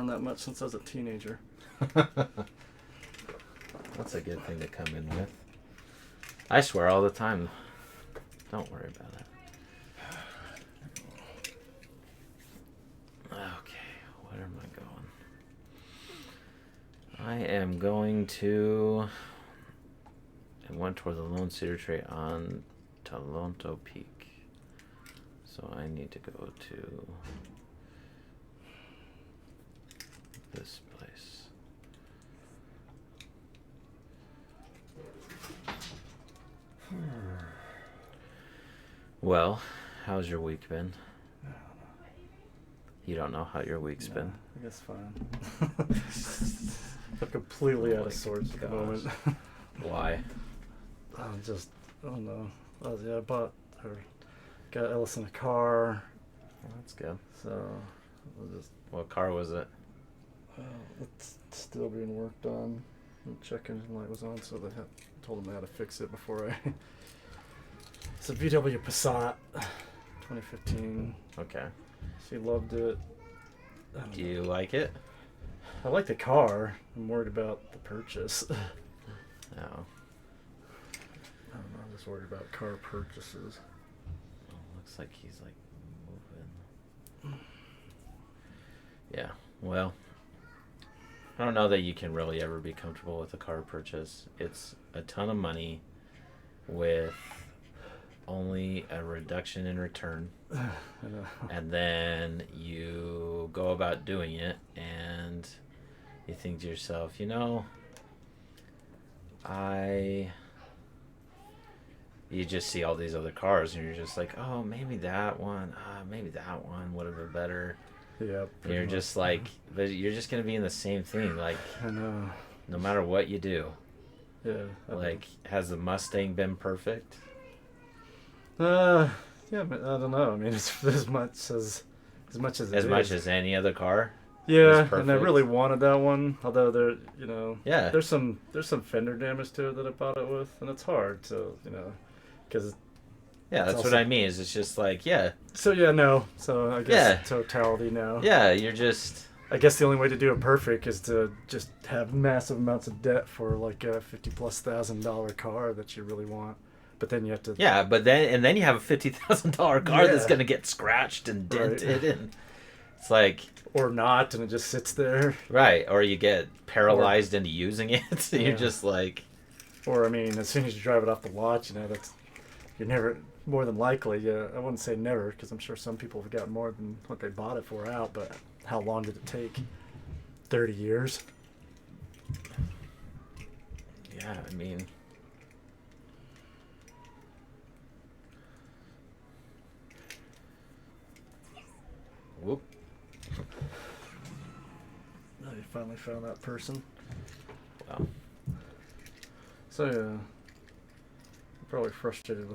around that much since I was a teenager. That's a good thing to come in with. I swear all the time. Don't worry about it. Okay, where am I going? I am going to... I went toward the Lone Cedar Tree on Talonto Peak. So I need to go to this place. Well, how's your week been? You don't know how your week's been? I guess fine. I'm completely out of sorts at the moment. Why? I don't know. I got Ellison a car. Well, that's good. So, What car was it? it's still being worked on. The check engine light was on, so told them how to fix it before I... It's a VW Passat, 2015. Okay. She loved it. Do you like it? I like the car. I'm worried about the purchase. No. I don't know. I'm just worried about car purchases. Looks like he's like moving. Yeah. Well, I don't know that you can really ever be comfortable with a car purchase. It's a ton of money with only a reduction in return. I know. And then you go about doing it and you think to yourself, you just see all these other cars and you're just like, oh, maybe that one would have been better. Yeah. And you're just like, but you're just going to be in the same thing. Like, I know. no matter what you do. Yeah. Like, has the Mustang been perfect? Yeah, but I don't know. I mean, it's as much as any other car. Yeah, and I really wanted that one. Although yeah, there's some fender damage to it that I bought it with, and it's hard to because that's also, what I mean. Is it's just like So no. So I guess totality no. Yeah, you're just. I guess the only way to do it perfect is to just have massive amounts of debt for like a $50,000+ car that you really want. But then you have to... Yeah, but then you have a $50,000 car that's going to get scratched and dented. Right. And it's like... Or not, and it just sits there. Right, or you get paralyzed into using it. So you're just like... Or, I mean, as soon as you drive it off the lot, you're never... More than likely, I wouldn't say never, because I'm sure some people have gotten more than what they bought it for out, but how long did it take? 30 years? Yeah, I mean... Whoop. Oh, you finally found that person. Wow. So, I'm probably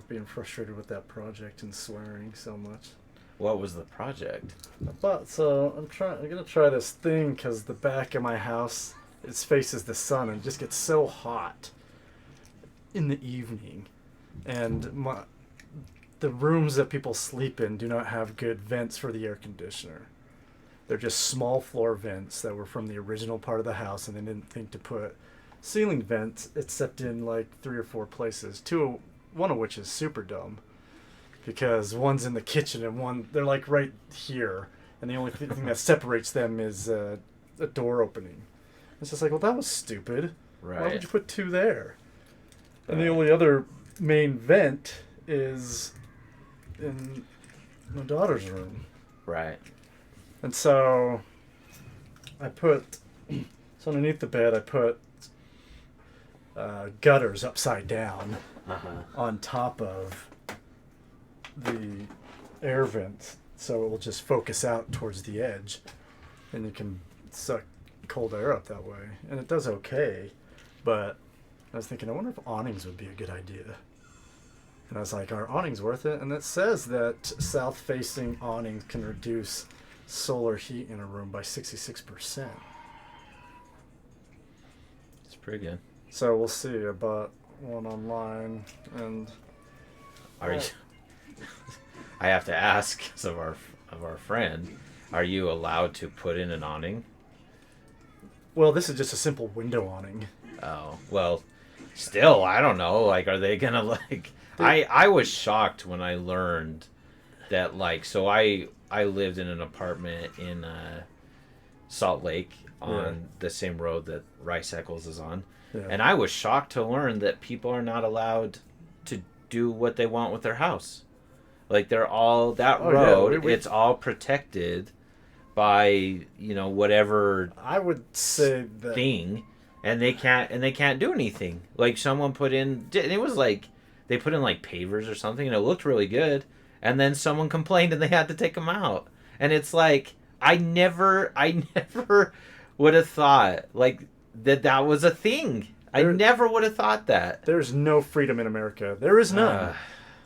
being frustrated with that project and swearing so much. What was the project? I'm gonna try this thing because the back of my house faces the sun and it just gets so hot in the evening, and the rooms that people sleep in do not have good vents for the air conditioner. They're just small floor vents that were from the original part of the house, and they didn't think to put ceiling vents except in like 3 or 4 places. One of which is super dumb, because one's in the kitchen and they're like right here, and the only thing that separates them is a door opening. It's just like, well, that was stupid. Right. Why would you put 2 there? And the only other main vent is in my daughter's room. Right. And so underneath the bed I put gutters upside down on top of the air vent, so it will just focus out towards the edge, and you can suck cold air up that way. And it does okay, but I was thinking, I wonder if awnings would be a good idea. And I was like, are awnings worth it? And it says that south-facing awnings can reduce solar heat in a room by 66%. It's pretty good. So we'll see. I bought one online, and I have to ask, because of our friend, are you allowed to put in an awning? Well, this is just a simple window awning. Oh, well, still, I don't know. Like, are they gonna like? I was shocked when I learned that so I lived in an apartment in Salt Lake on the same road that Rice Eccles is on, and I was shocked to learn that people are not allowed to do what they want with their house. Like they're all that road. It's all protected by whatever I would say that thing, and they can't do anything. Like someone put in, it was like they put in like pavers or something, and it looked really good. And then someone complained, and they had to take them out. And it's like I never would have thought like that was a thing. I never would have thought that. There's no freedom in America. There is none.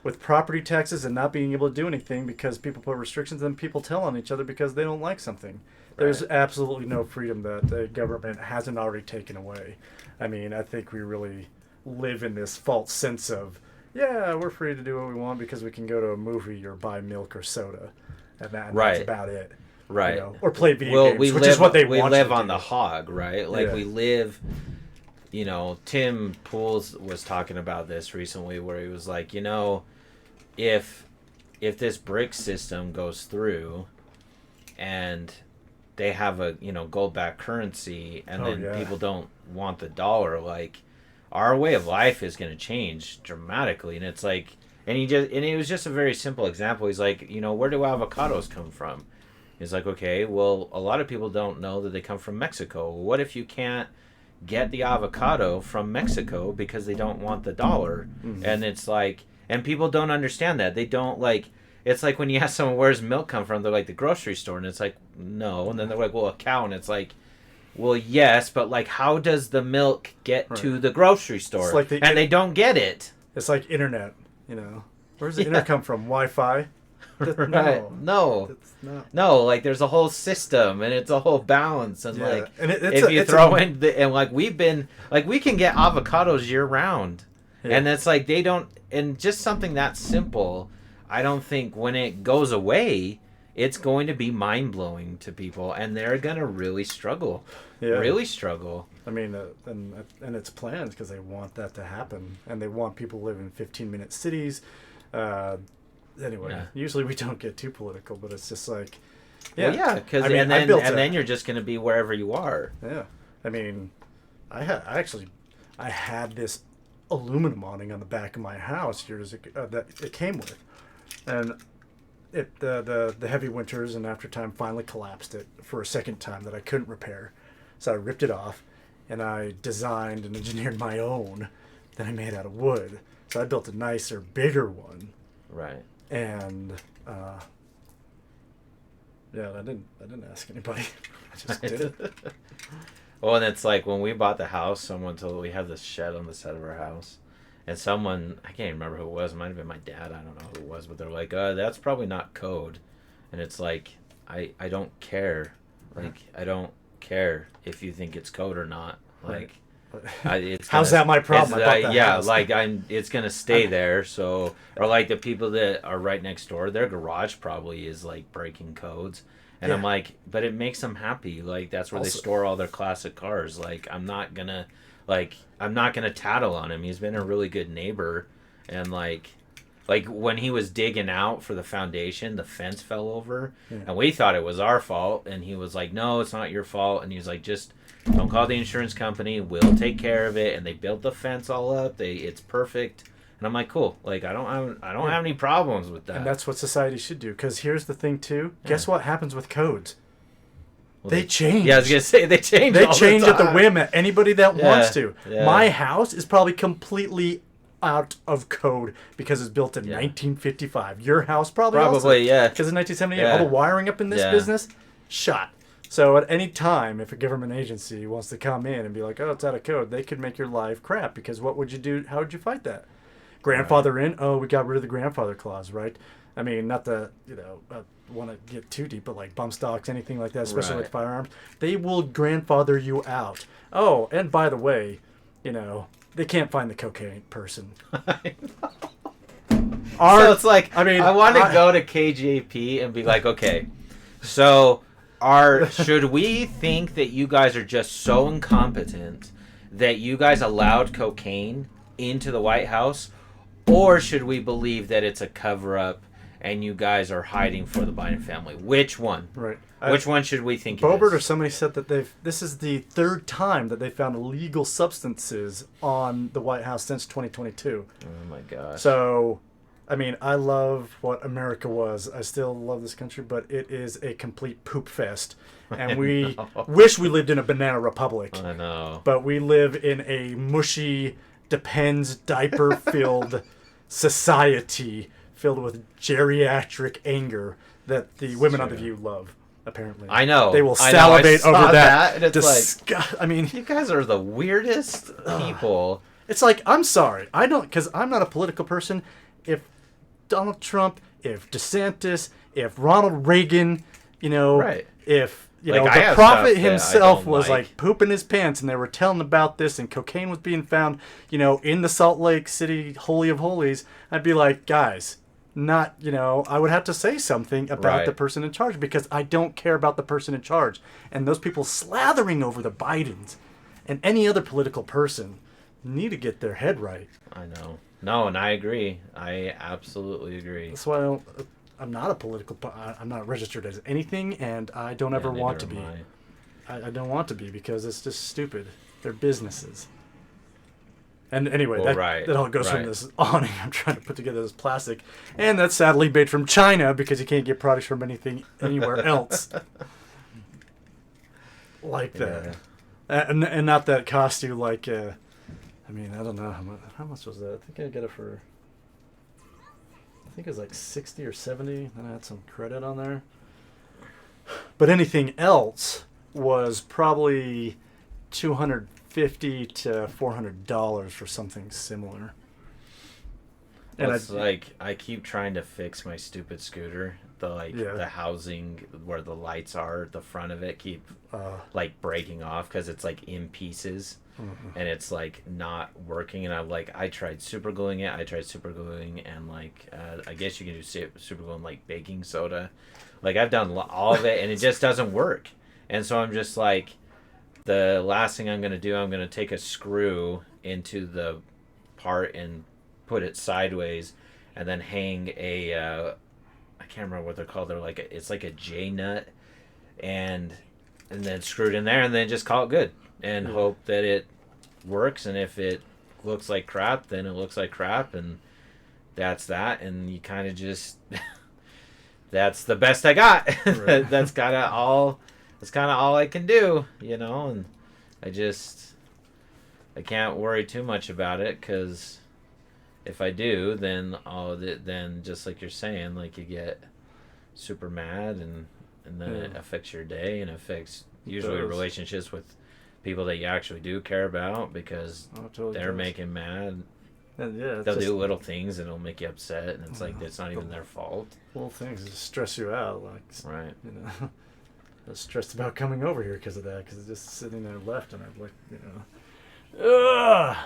With property taxes and not being able to do anything because people put restrictions and people tell on each other because they don't like something. There's absolutely no freedom that the government hasn't already taken away. I mean, I think we really live in this false sense of, yeah, we're free to do what we want because we can go to a movie or buy milk or soda. And that's about it. Right. Or play video games, which is what they want. We live on the hog, right? Like we live... Tim Pools was talking about this recently where he was like, if this brick system goes through and they have a, gold-backed currency and then people don't want the dollar, like our way of life is going to change dramatically. And it's like, and it was just a very simple example. He's like, where do avocados come from? He's like, okay, well, a lot of people don't know that they come from Mexico. What if you can't get the avocado from Mexico because they don't want the dollar? And it's like, and people don't understand that. They don't it's like when you ask someone where's milk come from, they're like the grocery store, and it's like no, and then they're like, well, a cow, and it's like, well, yes, but how does the milk get to the grocery store? Like they don't get it. It's like internet, where's the internet come from? Wi-Fi? No. It's not. No, there's a whole system and it's a whole balance, and if you throw in we've been we can get avocados year round, and it's like they don't, and just something that simple. I don't think when it goes away, it's going to be mind blowing to people, and they're gonna really struggle. Really struggle. I mean, and it's planned because they want that to happen, and they want people to live in 15-minute cities. Anyway, usually we don't get too political, but it's just like, because and then you're just going to be wherever you are. Yeah, I mean, I had this aluminum awning on the back of my house years ago that it came with, and the heavy winters and after time finally collapsed it for a second time that I couldn't repair, so I ripped it off, and I designed and engineered my own that I made out of wood. So I built a nicer, bigger one. Right. And I didn't ask anybody. I just did it. Well, and it's like when we bought the house, someone told we have this shed on the side of our house, and someone, I can't even remember who it was, it might have been my dad, I don't know who it was, but they're like, that's probably not code. And it's like, I don't care. I don't care if you think it's code or not. How's that my problem? It's gonna stay there. So, or the people that are right next door, their garage probably is breaking codes, and I'm like, but it makes them happy. That's where they store all their classic cars. I'm not gonna tattle on him. He's been a really good neighbor, and when he was digging out for the foundation, the fence fell over, and we thought it was our fault, and he was like, no, it's not your fault, and he was like, just don't call the insurance company, we'll take care of it. And they built the fence all up, it's perfect, and I'm like, cool, I don't have any problems with that. And that's what society should do, because here's the thing too, guess what happens with codes? Well, they change. Yeah, I was gonna say they change. They change at the whim of anybody that wants to. My house is probably completely out of code because it's built in 1955. Your house probably because in 1978 all the wiring up in this business shot. So at any time, if a government agency wants to come in and be like, oh, it's out of code, they could make your life crap, because what would you do? How would you fight that? Grandfather in? Oh, we got rid of the grandfather clause, right? I mean, not to want to get too deep, but bump stocks, anything like that, especially with firearms, they will grandfather you out. Oh, and by the way, they can't find the cocaine person. So it's I want to go to KJP and be like, okay, so Should we think that you guys are just so incompetent that you guys allowed cocaine into the White House, or should we believe that it's a cover-up and you guys are hiding for the Biden family? Which one? Right. Which one should we think Bobert it or is? somebody said that this is the third time that they found illegal substances on the White House since 2022. Oh my gosh. So, I mean, I love what America was. I still love this country, but it is a complete poop fest. And we wish we lived in a banana republic. I know. But we live in a mushy, depends, diaper-filled society filled with geriatric anger that the women on The View love, apparently. I know. They will salivate over that. And it's I mean, you guys are the weirdest people. It's like, I'm sorry. I don't, because I'm not a political person. If Donald Trump, if DeSantis, if Ronald Reagan, Right. if Like, I the have prophet stuff that I himself don't was like. pooping his pants and they were telling about this and cocaine was being found, in the Salt Lake City Holy of Holies, I'd be like, guys, not, I would have to say something about Right. the person in charge because I don't care about the person in charge. And those people slathering over the Bidens and any other political person need to get their head right. I know. No, and I agree. I absolutely agree. That's why I'm not a I'm not registered as anything, and I don't ever want to be. I don't want to be because it's just stupid. They're businesses. And anyway, Well, that all goes from right. this awning I'm trying to put together this plastic, and that's sadly made from China because you can't get products from anything anywhere else like that. And not that cost you like. I mean, I don't know how much was that. I think I got it for. I think it was like 60 or 70. Then I had some credit on there. But anything else was probably $250 to $400 for something similar. And it's like I keep trying to fix my stupid scooter. The housing where the lights are at the front of it keep breaking off because it's like in pieces. Mm-hmm. And it's like not working, and I tried super gluing it. And I guess you can do super glue in like baking soda. Like I've done all of it, and it just doesn't work. And so I'm just like, the last thing I'm gonna do, I'm gonna take a screw into the part and put it sideways, and then hang a I can't remember what they're called. They're it's like a J nut, and then screw it in there, and then just call it good. And hope that it works, and if it looks like crap, then it looks like crap, and that's that. And you kind of just that's the best I got. Right. That's kind of all I can do, And I can't worry too much about it because if I do, then then just like you're saying, like you get super mad, and then it affects your day, and affects usually relationships with people that you actually do care about because they're making mad. And they'll do little things and it'll make you upset, and it's like it's not even their fault. Little things just stress you out, right? I was stressed about coming over here because of that, because it's just sitting there left, and I'd ugh.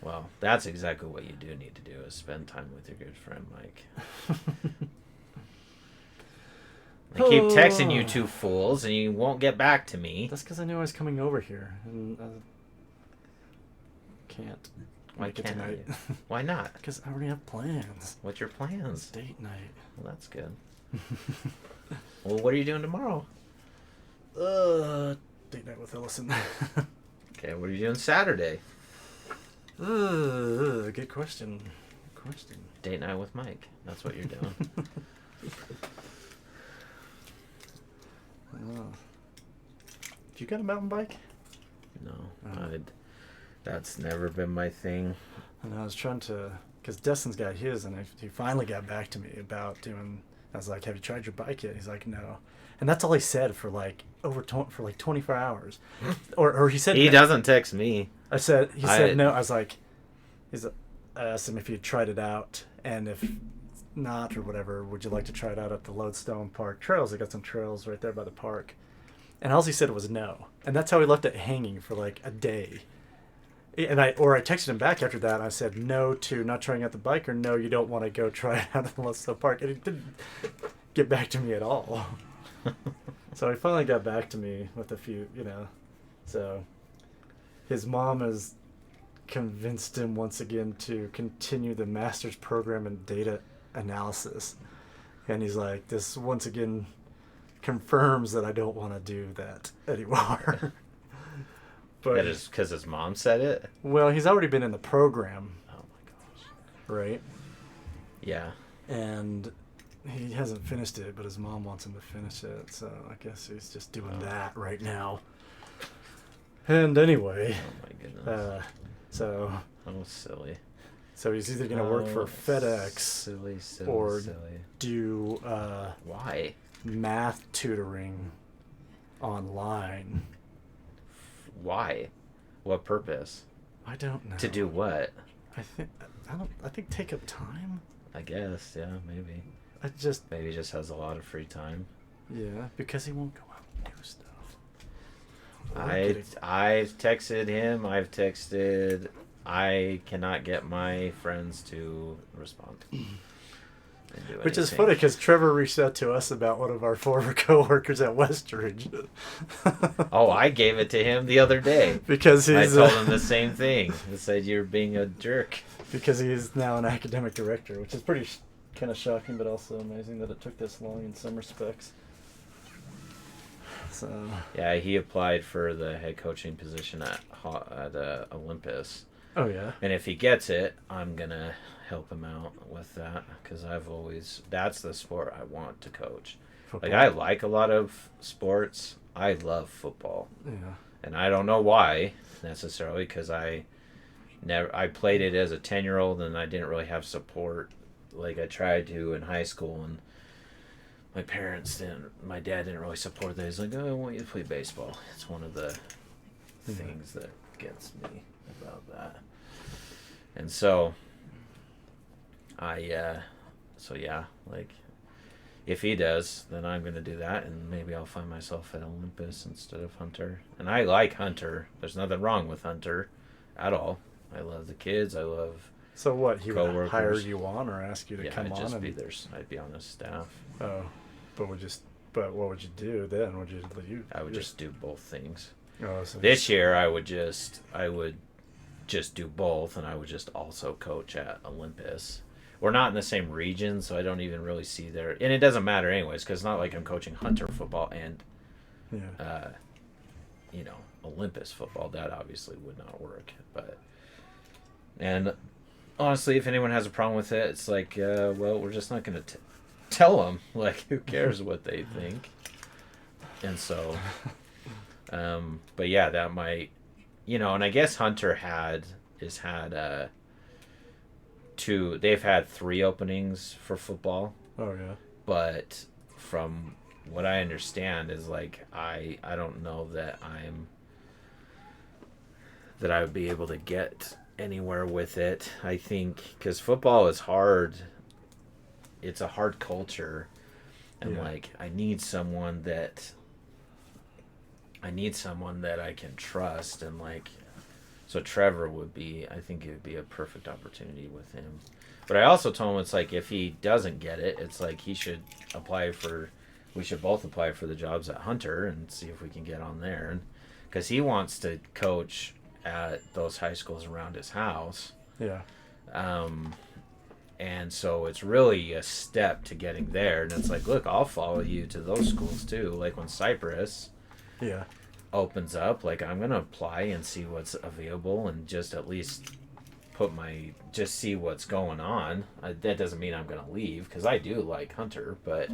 Well, that's exactly what you do need to do, is spend time with your good friend Mike. I keep texting you two fools, and you won't get back to me. That's because I knew I was coming over here, and I can't. Why make it can't tonight? Why not? Because I already have plans. What's your plans? It's date night. Well, that's good. Well, what are you doing tomorrow? Date night with Ellison. Okay, what are you doing Saturday? Good question. Date night with Mike. That's what you're doing. You got a mountain bike? No, that's never been my thing. And I was trying to, because Destin's got his, and he finally got back to me about doing. I was like, "Have you tried your bike yet?" He's like, "No," and that's all he said for like 24 hours, or he said he doesn't text me. He said no. I was like, I asked him if he had tried it out, and if not or whatever, would you like to try it out at the Lodestone Park Trails? They got some trails right there by the park. And all he said was no. And that's how he left it hanging for like a day. And I texted him back after that, and I said no to not trying out the bike, or no, you don't want to go try it out at the Lodestone Park. And get back to me at all. So he finally got back to me with a few, So his mom has convinced him once again to continue the master's program in data analysis. And he's like, this once again confirms that I don't want to do that anymore. But That is because his mom said it? well, he's already been in the program, Oh my gosh. right? Yeah. And he hasn't finished it, but his mom wants him to finish it, so I guess he's just doing that right now. And anyway, Oh my goodness. so Oh, silly. he's either gonna work for FedEx Silly, or silly. do Why? math tutoring online. Why? What purpose? I don't know. To do what? I think take up time. I guess, yeah, maybe. Maybe he just has a lot of free time. Yeah, because he won't go out and do stuff. I've texted him. I cannot get my friends to respond. Which is funny because Trevor reached out to us about one of our former coworkers at Westridge. Oh, I gave it to him the other day. Because I told him the same thing. I said, you're being a jerk. Because he's now an academic director, which is pretty kind of shocking, but also amazing that it took this long in some respects. So Yeah, he applied for the head coaching position at Olympus. Oh, yeah? And if he gets it, I'm going to help him out with that because that's the sport I want to coach. Football. Like, I like a lot of sports. I love football. Yeah. And I don't know why necessarily because I played it as a 10-year-old and I didn't really have support like I tried to in high school, and my dad didn't really support that. He's like, oh, I want you to play baseball. It's one of the things that gets me about that. And so like if he does, then I'm going to do that, and maybe I'll find myself at Olympus instead of Hunter. And I like Hunter. There's nothing wrong with Hunter at all. I love the kids. I love So what, he would coworkers. hire you on or ask you to come I'd on? just And... be there. I'd be on the staff. Oh, but what would you do then? I would just do both things. Oh, so This year I would just do both, and I would just also coach at Olympus. We're not in the same region, so I don't even really see there. And it doesn't matter anyways, because it's not like I'm coaching Hunter football and, Olympus football. That obviously would not work. And honestly, if anyone has a problem with it, it's like, well, we're just not going to tell them. Like, who cares what they think? And so, but yeah, that might, and I guess Hunter they've had 3 openings for football. Oh, yeah. But from what I understand is like, I don't know that I would be able to get anywhere with it. I think because football is hard. It's a hard culture. And like, I need someone that I can trust, and like, so Trevor I think it would be a perfect opportunity with him. But I also told him it's like, if he doesn't get it, it's like we should both apply for the jobs at Hunter and see if we can get on there. And because he wants to coach at those high schools around his house. Yeah. And so it's really a step to getting there. And it's like, look, I'll follow you to those schools too. Like when Cypress opens up, like I'm going to apply and see what's available and just at least just see what's going on. That doesn't mean I'm going to leave, because I do like Hunter, but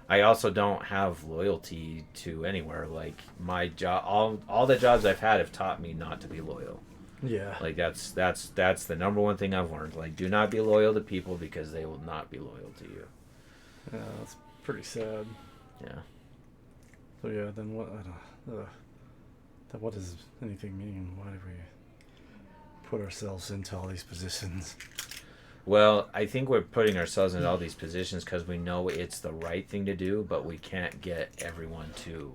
I also don't have loyalty to anywhere. Like my job, all the jobs I've had have taught me not to be loyal. Yeah. Like that's the number one thing I've learned. Like, do not be loyal to people because they will not be loyal to you. Yeah, that's pretty sad. Yeah. So yeah, then what? Then what does anything mean? Why do we put ourselves into all these positions? Well, I think we're putting ourselves in all these positions because we know it's the right thing to do, but we can't get everyone to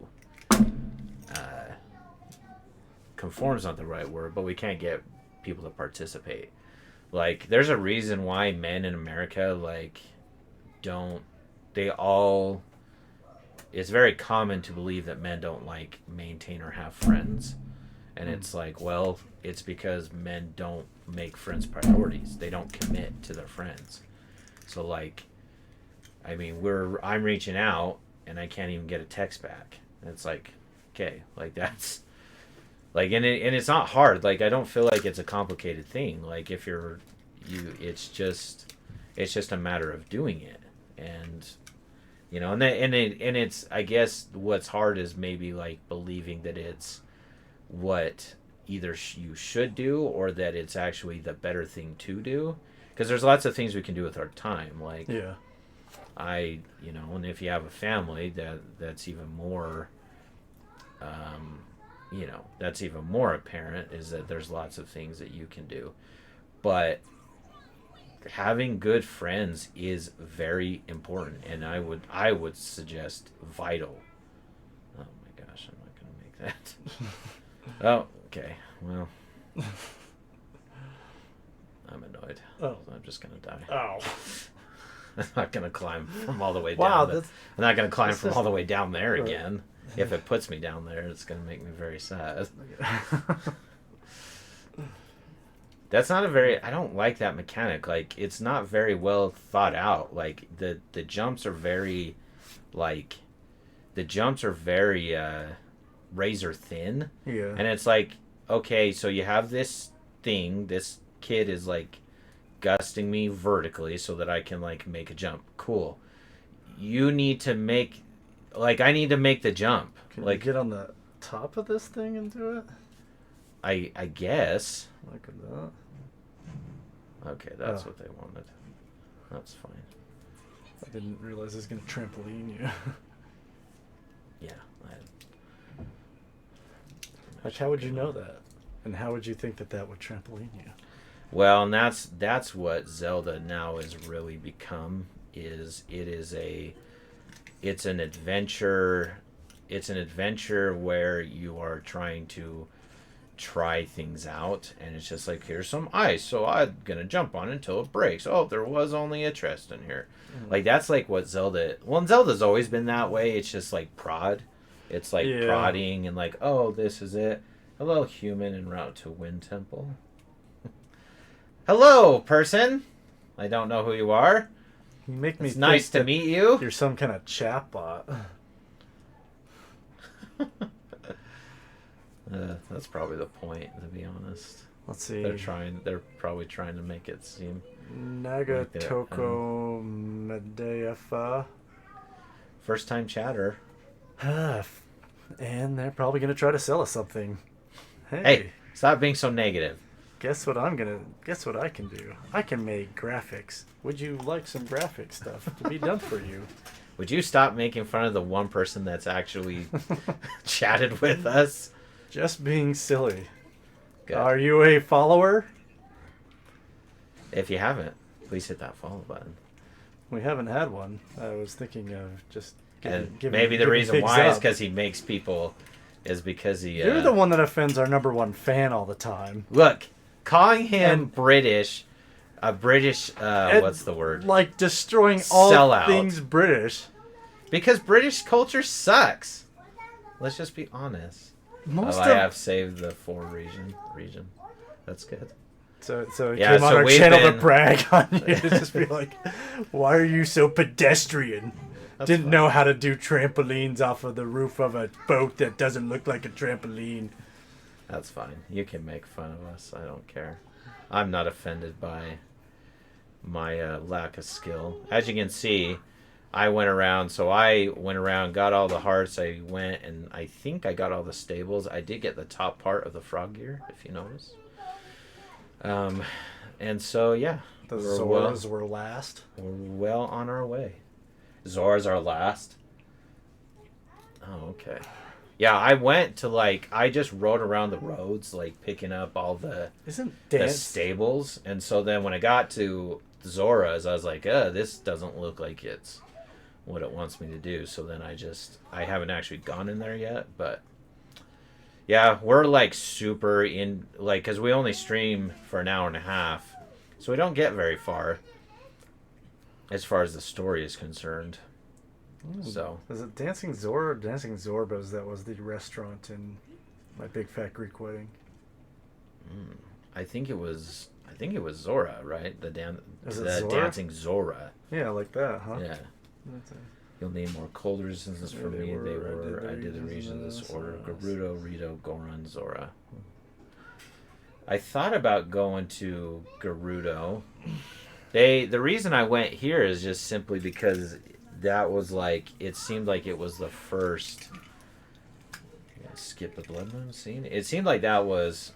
conform's not the right word, but we can't get people to participate. Like, there's a reason why men in America, like, don't they all. It's very common to believe that men don't like maintain or have friends, and it's like, well, it's because men don't make friends priorities. They don't commit to their friends. So like, I mean, I'm reaching out and I can't even get a text back. And it's like, okay, like that's like, and it's not hard. Like, I don't feel like it's a complicated thing. Like if it's just a matter of doing it. And and it's, I guess what's hard is maybe like believing that it's what either you should do or that it's actually the better thing to do, because there's lots of things we can do with our time, like Yeah. And if you have a family, that's even more that's even more apparent, is that there's lots of things that you can do. But having good friends is very important, and I would suggest vital. Oh my gosh, I'm not gonna make that. Oh, okay. Well, I'm annoyed. Oh. I'm just gonna die. Oh. I'm not gonna climb from all the way Wow, down. I'm not gonna climb from just- all the way down there again. If it puts me down there, it's gonna make me very sad. That's not I don't like that mechanic. Like, it's not very well thought out. Like, the jumps are very, razor thin. Yeah. And it's like, okay, so you have this thing, this kid is, like, gusting me vertically so that I can, like, make a jump. Cool. You need to make, I need to make the jump. Can like, you get on the top of this thing and do it? I guess. Like that. Okay, that's what they wanted. That's fine. I didn't realize it was going to trampoline you. Yeah. Like, how would you know that? And how would you think that would trampoline you? Well, and that's what Zelda now has really become. It's an adventure. It's an adventure where you are trying to try things out, and it's just like, here's some ice, so I'm gonna jump on it until it breaks. Oh, there was only a chest in here. Like, that's like what Zelda. Well, and Zelda's always been that way. It's just like prod. It's like prodding and like, oh, this is it. Hello, human en route to Wind Temple. Hello, person. I don't know who you are. You make me It's think nice to that meet you. You're some kind of chatbot. That's probably the point, to be honest. Let's see. They're probably trying to make it seem Nagatoko Medeafa. first time chatter. And they're probably gonna try to sell us something. Hey, stop being so negative. Guess what I can do? I can make graphics. Would you like some graphic stuff to be done for you? Would you stop making fun of the one person that's actually chatted with us? Just being silly. Good. Are you a follower? If you haven't, please hit that follow button. We haven't had one. I was thinking of just Maybe the reason why is because he makes people, is because he... You're the one that offends our number one fan all the time. Look, calling him British... what's the word? Like destroying all Sellout. things British. Because British culture sucks. Let's just be honest. I have saved the 4 region. That's good. So it Yeah, came on so our we've channel to been- brag on you. To just be like, why are you so pedestrian? Didn't fine. know how to do trampolines off of the roof of a boat that doesn't look like a trampoline. That's fine. You can make fun of us. I don't care. I'm not offended by my lack of skill. As you can see, I went around, got all the hearts. I went, and I think I got all the stables. I did get the top part of the frog gear, if you notice. And so, yeah. The Zoras were last. We're well on our way. Zora's our last. Oh, okay. Yeah, I went to, I just rode around the roads, picking up all the stables. And so then when I got to Zora's, I was like, this doesn't look like it's what it wants me to do. So then I haven't actually gone in there yet, but yeah, we're super in, because we only stream for an hour and a half, so we don't get very far as the story is concerned. So is it Dancing Zora or Dancing Zorbas that was the restaurant in My Big Fat Greek Wedding? I think it was Zora, right? Is it The Zora? Dancing Zora. Yeah, like that, huh? Yeah. That's You'll need more cold resistance for Yeah, me. I did the regions in this order: Gerudo, Rito, Goron, Zora. I thought about going to Gerudo. The reason I went here is just simply because that was like, it seemed like it was the first. Skip the blood moon scene. It seemed like that was,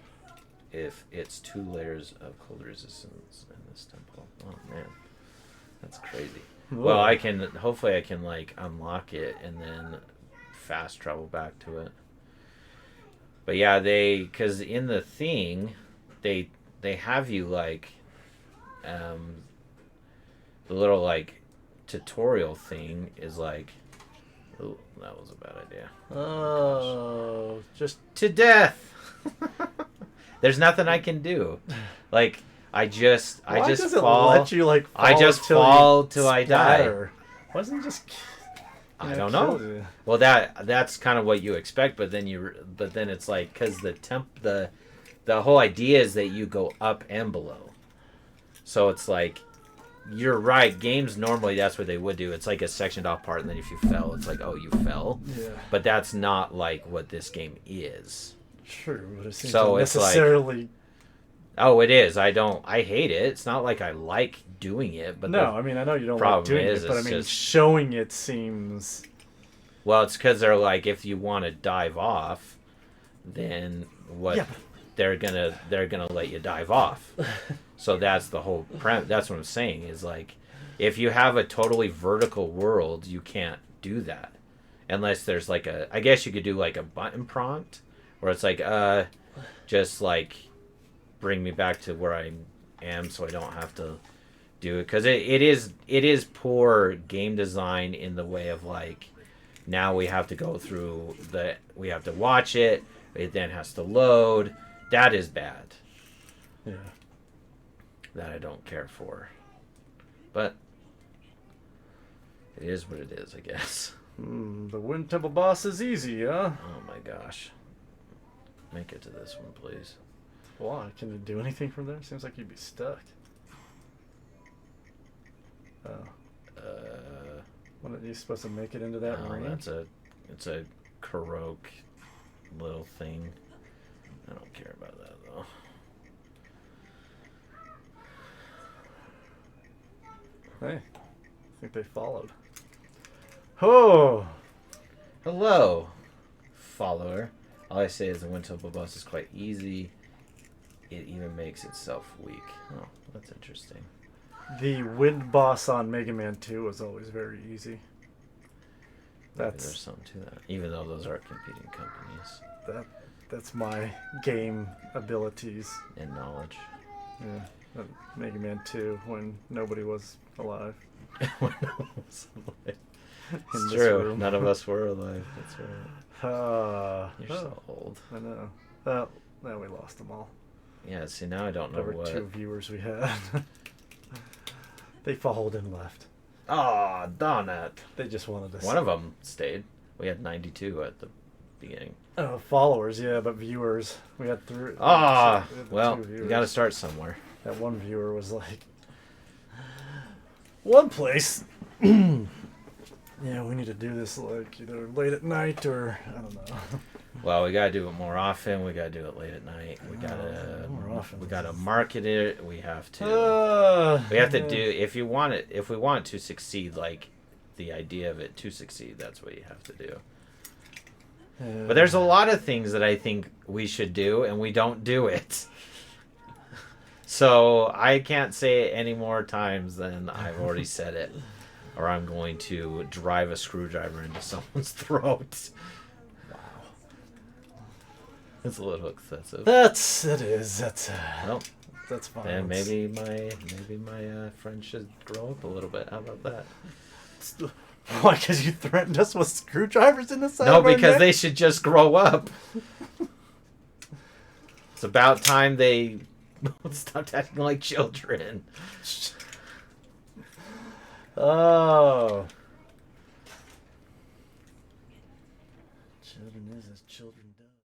if it's 2 layers of cold resistance in this temple. Oh man, that's crazy. Well, hopefully I can like unlock it and then fast travel back to it. But yeah, because in the thing, they have you like, the little like tutorial thing is like, oh, that was a bad idea. Oh, just to death. There's nothing I can do. Like I just fall. Let you, like, fall I just fall till I die. Why doesn't it just? I don't know. You? Well, that's kind of what you expect, but then it's like, because the whole idea is that you go up and below. So it's like, you're right. Games normally, that's what they would do. It's like a sectioned off part, and then if you fell, it's like, oh, you fell. Yeah. But that's not like what this game is. True, but it seems so unnecessarily. It's like, oh, it is. I hate it. It's not like I like doing it, but no, I mean, I know you don't like doing it, but I mean, showing it seems. Well, it's because they're like, if you want to dive off, then what? Yeah. They're gonna let you dive off. So that's the whole premise. That's what I'm saying, is like, if you have a totally vertical world, you can't do that unless there's like I guess you could do like a button prompt where it's like, just like bring me back to where I am so I don't have to do it, because it is poor game design in the way of like, now we have to go through we have to watch it then has to load. That is bad. Yeah. That I don't care for. But it is what it is, I guess. The Wind Temple boss is easy, huh? Oh my gosh. Make it to this one, please. Why? Can it do anything from there? Seems like you'd be stuck. Oh. When are you supposed to make it into that ring? It's a Karok little thing. I don't care about that though. Hey, I think they followed. Oh! Hello, follower. All I say is the Wind Temple boss is quite easy. It even makes itself weak. Oh, that's interesting. The Wind boss on Mega Man 2 was always very easy. There's something to that. Even though those are competing companies. That's my game abilities. And knowledge. Yeah. Mega Man 2 when nobody was alive. When no one was alive. It's true. Room. None of us were alive. That's right. You're so old. I know. Well, now we lost them all. Yeah, see, now I don't know what. 2 viewers we had. They followed and left. Oh, darn it. They just wanted to. One of them stayed. We had 92 at the beginning. Oh, followers, yeah, but viewers. We had 3. Well, you got to start somewhere. That one viewer was like, one place. Yeah, we need to do this like either late at night or I don't know. Well, we gotta do it more often. We gotta do it late at night. We gotta more often. We gotta market it. We have to. We have to do if we want it to succeed. Like the idea of it to succeed, that's what you have to do. But there's a lot of things that I think we should do, and we don't do it. So I can't say it any more times than I've already said it, or I'm going to drive a screwdriver into someone's throat. Wow, that's a little excessive. It is. That's fine. And maybe my friend should grow up a little bit. How about that? Why? Because you threatened us with screwdrivers in the side? No, because they should just grow up. It's about time they stopped acting like children. Oh. as children do.